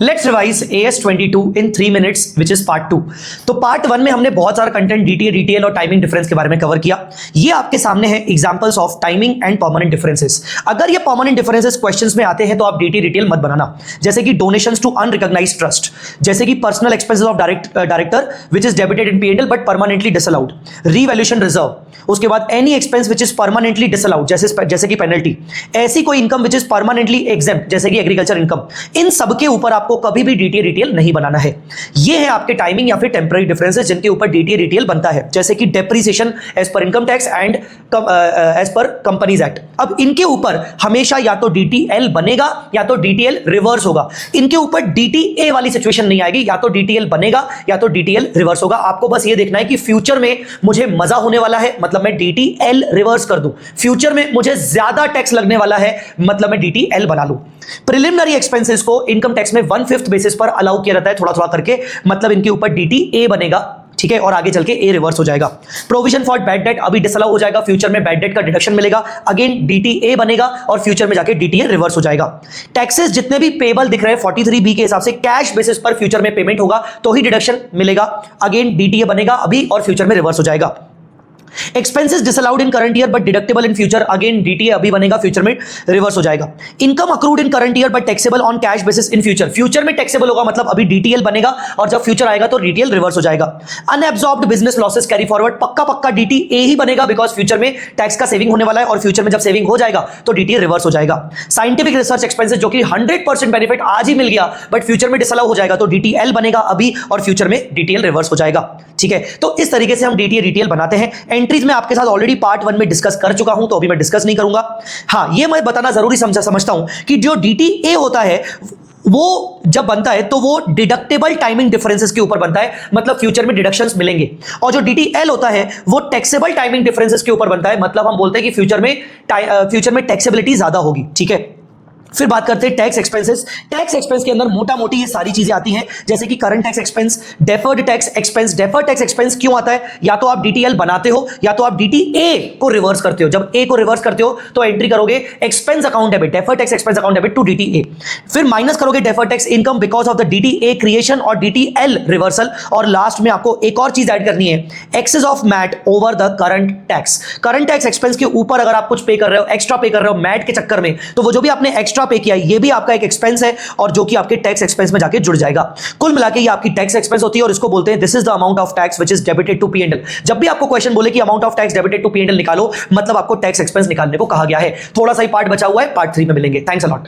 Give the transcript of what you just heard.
Let's revise AS22 in 3 minutes which is part 2। तो part 1 में हमने बहुत सारा कंटेंट DTA, DTL और टाइमिंग डिफरेंस के बारे में कवर किया। ये आपके सामने है examples of timing and permanent differences. अगर ये परमानेंट डिफरेंसेस क्वेश्चंस में आते हैं तो आप DTA, DTL मत बनाना। जैसे कि डोनेशंस टू अनरिकॉग्नाइज्ड ट्रस्ट, जैसे कि personal expenses of director which is debited in P&L but permanently disallowed, revaluation reserve, उसके बाद any expense which is permanently disallowed जैसे कि पेनल्टी, ऐसी कोई income which is permanently exempt जैसे कि एग्रीकल्चर इनकम। इन सबके ऊपर आपको कभी भी DTA, DTL नहीं बनाना है। ये है आपके टाइमिंग या फिर टेम्पररी डिफरेंसेस जिनके ऊपर DTA, DTL बनता है, जैसे कि depreciation as per income tax and as per companies act. अब इनके ऊपर हमेशा या तो DTL बनेगा या तो DTL रिवर्स होगा। इनके ऊपर DTA वाली सिचुएशन नहीं आएगी, या तो DTL बनेगा या तो DTL रिवर्स होगा। आपको बस ये देखना है कि फ्यूचर में मुझे मजा होने वाला है, मतलब मैं DTL रिवर्स कर दूं। फ्यूचर में मुझे ज्यादा टैक्स लगने वाला है, मतलब मैं DTL बना लूं। प्रिलिमिनरी एक्सपेंसेस को इनकम टैक्स में 1/5 बेसिस पर अलाउ किया जाता है, थोड़ा थोड़ा करके, मतलब इनके ऊपर DTA बनेगा, ठीक है, और आगे चल के A रिवर्स हो जाएगा। प्रोविजन फॉर बैड डेट अभी डिसअलाउ हो जाएगा, फ्यूचर में बैड डेट का डिडक्शन मिलेगा, अगेन DTA बनेगा और फ्यूचर में जाके DTA रिवर्स हो जाएगा। टैक्सेस जितने भी पेबल दिख रहे हैं 43B के हिसाब से कैश बेसिस पर फ्यूचर में पेमेंट होगा तो ही डिडक्शन मिलेगा, अगेन DTA बनेगा अभी और फ्यूचर में रिवर्स हो जाएगा। Expenses disallowed in current year but deductible in future, again DTA अभी बनेगा, फ्यूचर में रिवर्स हो जाएगा। Income accrued in current year but taxable on cash basis in future, future में टैक्सेबल होगा, मतलब अभी DTL बनेगा और जब फ्यूचर आएगा तो DTL रिवर्स हो जाएगा। Unabsorbed business losses carry forward, पक्का DTA ही बनेगा, बिकॉज फ्यूचर में टैक्स का सेविंग होने वाला है और फ्यूचर में जब सेविंग हो जाएगा तो DTA रिवर्स हो जाएगा। साइंटिफिक रिसर्च एक्सपेंसेस जो कि 100% बेनिफिट आज ही मिल गया बट फ्यूचर में डिसअलाउ हो जाएगा तो DTL बनेगा अभी और फ्यूचर में DTL रिवर्स हो जाएगा, ठीक है। तो इस तरीके से हम DTA, DTL बनाते हैं। एंट्रीज में आपके साथ ऑलरेडी पार्ट 1 में डिस्कस कर चुका हूं तो अभी मैं डिस्कस नहीं करूंगा। हां, ये मैं बताना जरूरी समझता हूं कि जो DTA होता है वो जब बनता है तो वो डिडक्टेबल टाइमिंग डिफरेंसेस के ऊपर बनता है, मतलब फ्यूचर में डिडक्शंस मिलेंगे। और जो DTL होता है वो टैक्सेबल टाइमिंग डिफरेंसेस के ऊपर बनता है, मतलब हम बोलते हैं कि फ्यूचर में टैक्सेबिलिटी ज्यादा होगी, ठीक है। फिर बात करते हैं टैक्स एक्सपेंसेस। टैक्स एक्सपेंस के अंदर मोटा मोटी ये सारी चीजें आती हैं, जैसे कि current tax expense, deferred tax expense. Deferred tax expense क्यों आता है? या तो आप DTL बनाते हो या तो आप DTA को रिवर्स करते हो। जब A को रिवर्स करते हो तो एंट्री करोगे expense account debit, deferred tax expense account debit to DTA। फिर माइनस करोगे deferred tax income because of the DTA creation और DTL रिवर्सल। और लास्ट में आपको एक और चीज ऐड करनी है, excess of MAT over the current tax. Current tax expense के ऊपर अगर आप कुछ पे कर रहे हो, एक्स्ट्रा पे कर रहे हो मैट के चक्कर में, तो वो जो भी आपने एक्स्ट्रा पे किया ये भी आपका एक एक्सपेंस है और जो कि आपके टैक्स एक्सपेंस में जाके जुड़ जाएगा। कुल मिलाके ये आपकी टैक्स एक्सपेंस होती है और इसको बोलते हैं this is the amount of tax which is debited to P&L। जब भी आपको क्वेश्चन बोले कि amount of tax debited to P&L निकालो, मतलब आपको टैक्स एक्सपेंस निकालने को कहा गया है। थोड़ा सा ही पार्ट बचा हुआ है, पार्ट 3 में मिलेंगे। Thanks a lot.